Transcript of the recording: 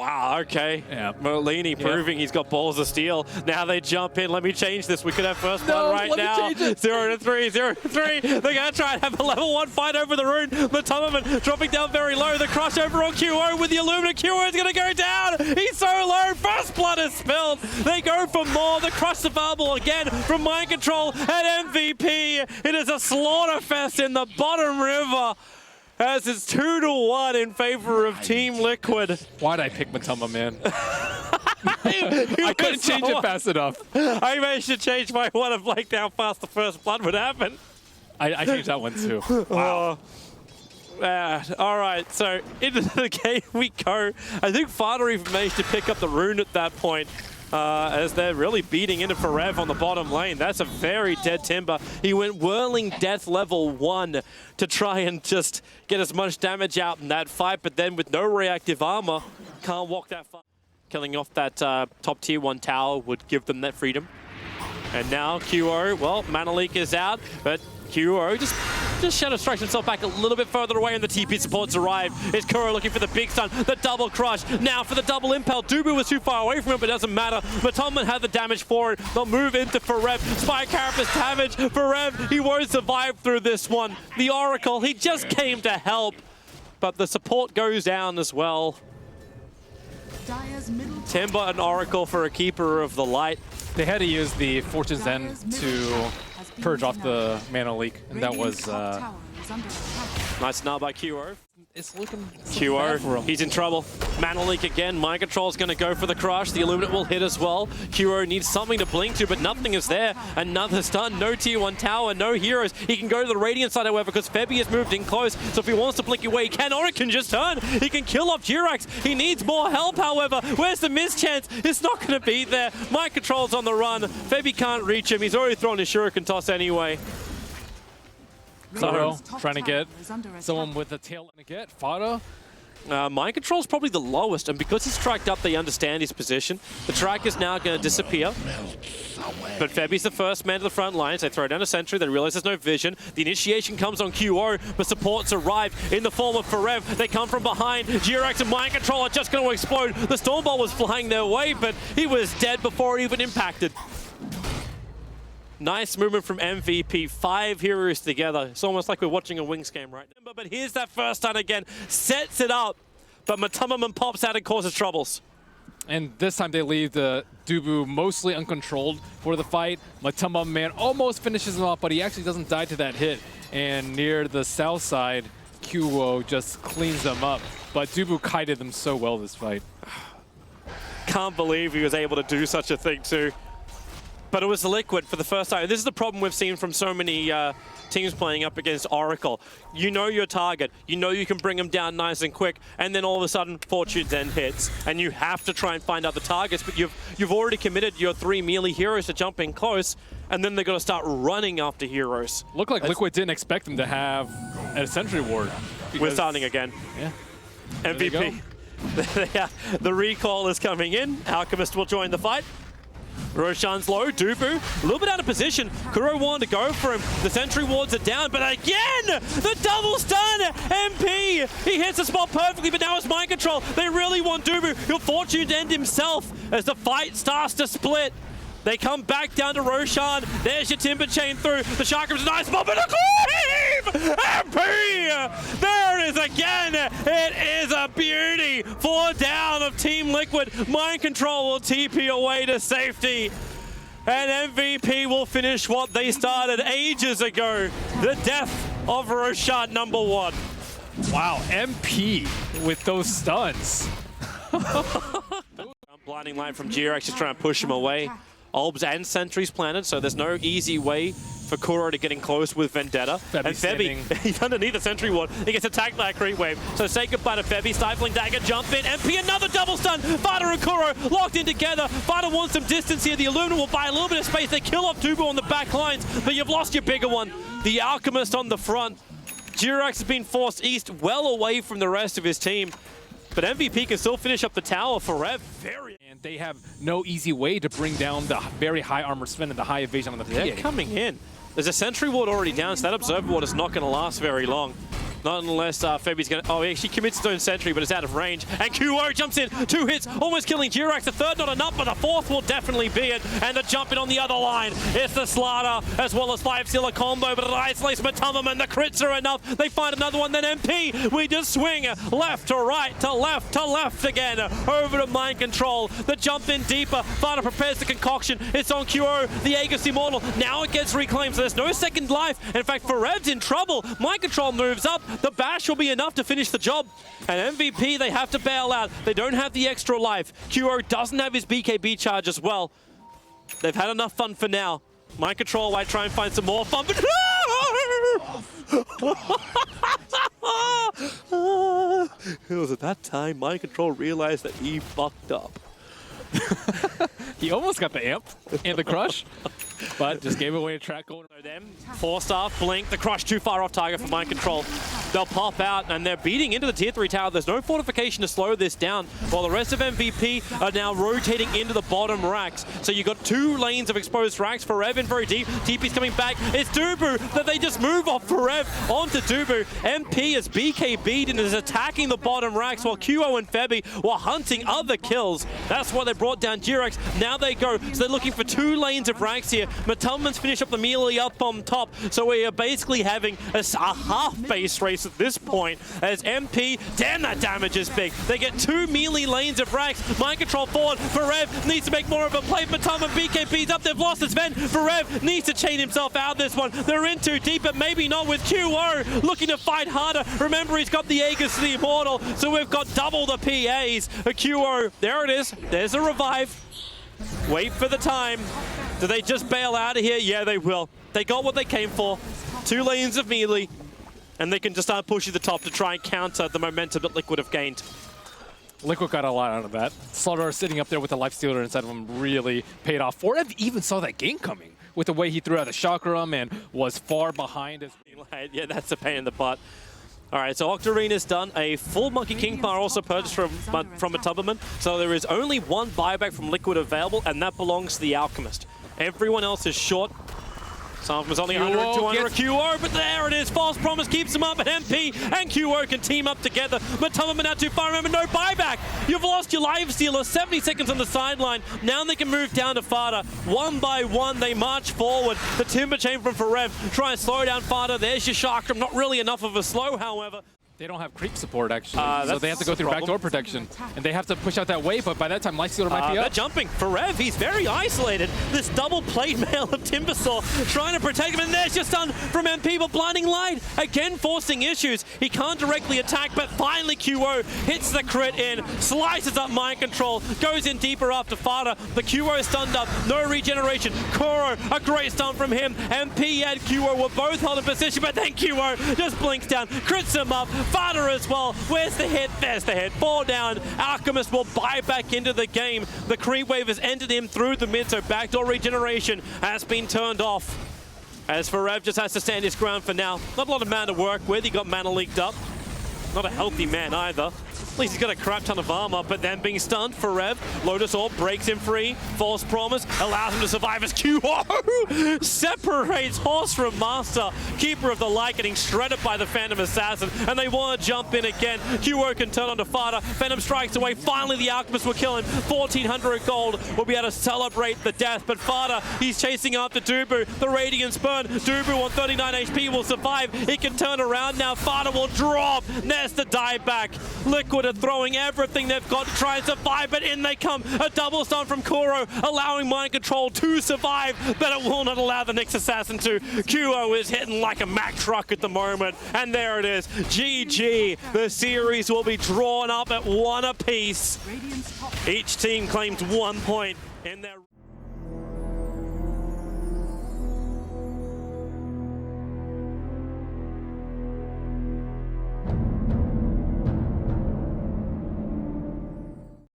wow, okay. Yeah. Molini proving he's got balls of steel. Now they jump in. Let me change this. We could have first blood right now. 0 to 3, 0 to 3. They're going to try and have a level 1 fight over the rune. MATUMBAMAN dropping down very low. The crush over on QO with the Illumina. QO is going to go down. He's so low. First blood is spilled. They go for more. The crush available again from Mind Control and MVP. It is a slaughter fest in the bottom river, as it's 2-1 in favor of Team Liquid. Why'd I pick MATUMBAMAN? I couldn't change it fast enough. I managed to change my one of like how fast the first blood would happen. I changed that one too. Wow. All right, so into the game we go. I think Fada even managed to pick up the rune at that point. As they're really beating into Forev on the bottom lane. That's a very dead Timber. He went Whirling Death level 1 to try and just get as much damage out in that fight, but then with no reactive armor, can't walk that far. Killing off that top tier 1 tower would give them that freedom. And now QO, well, Mana Leak is out, but QO just Shadow strikes himself back a little bit further away, and the TP supports arrive. It's Kuro looking for the big stun, the double crush. Now for the double impel. Dubu was too far away from him, but it doesn't matter. MATUMBAMAN had the damage for it. They'll move into Forev. Spy Carapace damage. Forev, he won't survive through this one. The Oracle, he just came to help, but the support goes down as well. Timber and Oracle for a Keeper of the Light. They had to use the Fortune's End to purge off the Mana Leak, and that was nice nod by QO. It's looking QO, he's in trouble. Mana Leak again. Mind Control's going to go for the crush. The Illuminate will hit as well. QO needs something to blink to, but nothing is there. Another stun. No tier 1 tower, no heroes. He can go to the Radiant side, however, because Febby has moved in close. So if he wants to blink away, he can, or it can just turn. He can kill off Jirax. He needs more help, however. Where's the mischance? It's not going to be there. Mind Control's on the run. Febby can't reach him. He's already thrown his Shuriken toss anyway. So, trying to get someone with a tail to get. Fada? Mind Control's probably the lowest, and because he's tracked up, they understand his position. The track is now going to disappear. But Febby's the first man to the front lines. They throw down a sentry, they realize there's no vision. The initiation comes on QO, but supports arrive in the form of Forev. They come from behind. Jirax and Mind Control are just going to explode. The Stormball was flying their way, but he was dead before it even impacted. Nice movement from MVP. 5 heroes together. It's almost like we're watching a Wings game right now. But here's that first stun again. Sets it up. But MATUMBAMAN pops out and causes troubles. And this time they leave the Dubu mostly uncontrolled for the fight. MATUMBAMAN almost finishes him off, but he actually doesn't die to that hit. And near the south side, QO just cleans them up. But Dubu kited them so well this fight. Can't believe he was able to do such a thing too. But it was Liquid for the first time. This is the problem we've seen from so many teams playing up against Oracle. You know your target. You know you can bring them down nice and quick, and then all of a sudden, Fortune's End hits. And you have to try and find out the targets, but you've already committed your 3 melee heroes to jump in close, and then they're going to start running after heroes. Looked like Liquid didn't expect them to have a sentry ward. We're starting again. Yeah. MVP. The recall is coming in. Alchemist will join the fight. Roshan's low, Dubu, a little bit out of position. Kuro wanted to go for him. The sentry wards are down, but again, the double stun! MP, he hits the spot perfectly, but now it's Mind Control. They really want Dubu. He'll Fortune to end himself as the fight starts to split. They come back down to Roshan. There's your Timber chain through. The Chakrams, nice spot, but a cleave! MP! There it is again. It is a beauty. 4 down of Team Liquid. Mind Control will TP away to safety. And MVP will finish what they started ages ago. The death of Roshan #1. Wow, MP with those stuns. Blinding light from Jirax, just trying to push him away. Albs and sentries planted, so there's no easy way for Kuro to getting close with Vendetta. And Febby, he's underneath the sentry ward. He gets attacked by a creep wave. So say goodbye to Febby. Stifling dagger, jump in. MP, another double stun. Fada and Kuro locked in together. Fada wants some distance here. The Illumina will buy a little bit of space. They kill off Dubu on the back lines, but you've lost your bigger one. The Alchemist on the front. Jirax has been forced east, well away from the rest of his team. But MVP can still finish up the tower for Rev. And they have no easy way to bring down the very high armor spin and the high evasion on the PA. They're coming in. There's a sentry ward already down, so that observer ward is not going to last very long. Not unless Febi's going to... Oh, he actually commits his own sentry, but it's out of range. And QO jumps in. 2 hits, almost killing Jirax. The third not enough, but the fourth will definitely be it. And the jump in on the other line. It's the Slaughter, as well as 5-Sealer combo, but it isolates MATUMBAMAN. The crits are enough. They find another one, then MP. We just swing left to right, to left again. Over to Mind Control. The jump in deeper. Fada prepares the concoction. It's on QO, the Aegis Immortal. Now it gets reclaimed, so there's no second life. In fact, Ferev's in trouble. Mind Control moves up. The bash will be enough to finish the job. And MVP, they have to bail out. They don't have the extra life. QO doesn't have his BKB charge as well. They've had enough fun for now. Mind Control might try and find some more fun, but it was at that time Mind Control realized that he fucked up. He almost got the amp and the crush, but just gave away a track going. So them, 4-star, blink, the crush too far off target for Mind Control. They'll pop out and they're beating into the tier 3 tower. There's no fortification to slow this down, while the rest of MVP are now rotating into the bottom racks. So you've got 2 lanes of exposed racks. Ferev in very deep. TP's coming back. It's Dubu that they just move off Ferev onto Dubu. MP is BKB'd and is attacking the bottom racks, while QO and Febi were hunting other kills. That's why they brought down Jirax. Now they go. So they're looking for 2 lanes of racks here. MATUMBAMAN's finished up the melee up on top. So we are basically having a half base race at this point as MP, damn that damage is big. They get 2 melee lanes of racks. Mind Control forward. Ferev needs to make more of a play. MATUMBAMAN BKB's up. They've lost his Ven. Ferev needs to chain himself out of this one. They're in too deep, but maybe not with QO looking to fight harder. Remember, he's got the Aegis to the Immortal, so we've got double the PAs. QO, there it is. There's a revive. Wait for the time. Do they just bail out of here? Yeah, they will. They got what they came for. 2 lanes of melee, and they can just start pushing the top to try and counter the momentum that Liquid have gained. Liquid got a lot out of that. Slaughter sitting up there with the life stealer inside of him really paid off. Ferev even saw that game coming with the way he threw out the chakram and was far behind. Yeah, that's a pain in the butt. All right, so Octarena's done. A full Monkey King bar also purchased from MATUMBAMAN. So there is only 1 buyback from Liquid available, and that belongs to the Alchemist. Everyone else is short. Some of them is only 100, 200 QO, but there it is. False Promise keeps them up, and MP and QO can team up together. MATUMBAMAN not too far. Remember, no buyback. You've lost your life stealer. 70 seconds on the sideline. Now they can move down to Fada. 1 by 1, they march forward. The Timber Chain from Ferev. Try and slow down Fada. There's your Chakram. Not really enough of a slow, however. They don't have creep support, actually, so they have to go through backdoor protection. And they have to push out that wave, but by that time, Lifestealer might be up. They're jumping. Ferev, he's very isolated. This double plate mail of Timbersaw trying to protect him, and there's just done from MP, but Blinding Light, again forcing issues. He can't directly attack, but finally QO hits the crit in, slices up Mind Control, goes in deeper after Fada. The QO is stunned up, no regeneration. Koro, a great stun from him. MP and QO were both held in position, but then QO just blinks down, crits him up. Fada as well. Where's the hit? There's the hit. 4 down. Alchemist will buy back into the game. The creep wave has entered him through the mid, so backdoor regeneration has been turned off. As Ferev just has to stand his ground for now. Not a lot of mana to work with. He got mana leaked up. Not a healthy man either. At least he's got a crap ton of armor, but then being stunned, Ferev, Lotus Orb breaks him free. False Promise allows him to survive as QO separates Horse from Master. Keeper of the Light getting shredded by the Phantom Assassin, and they want to jump in again. QO can turn onto Fada. Phantom strikes away. Finally, the Alchemist will kill him. 1,400 gold will be able to celebrate the death, but Fada, he's chasing after Dubu. The Radiance burn. Dubu on 39 HP will survive. He can turn around now. Fada will drop. There's the die back. Liquid are throwing everything they've got to try and survive, but in they come. A double stun from Koro, allowing Mind Control to survive, but it will not allow the next assassin to. QO is hitting like a Mack truck at the moment, and there it is. GG. The series will be drawn up at 1 apiece. Each team claims 1 point in their...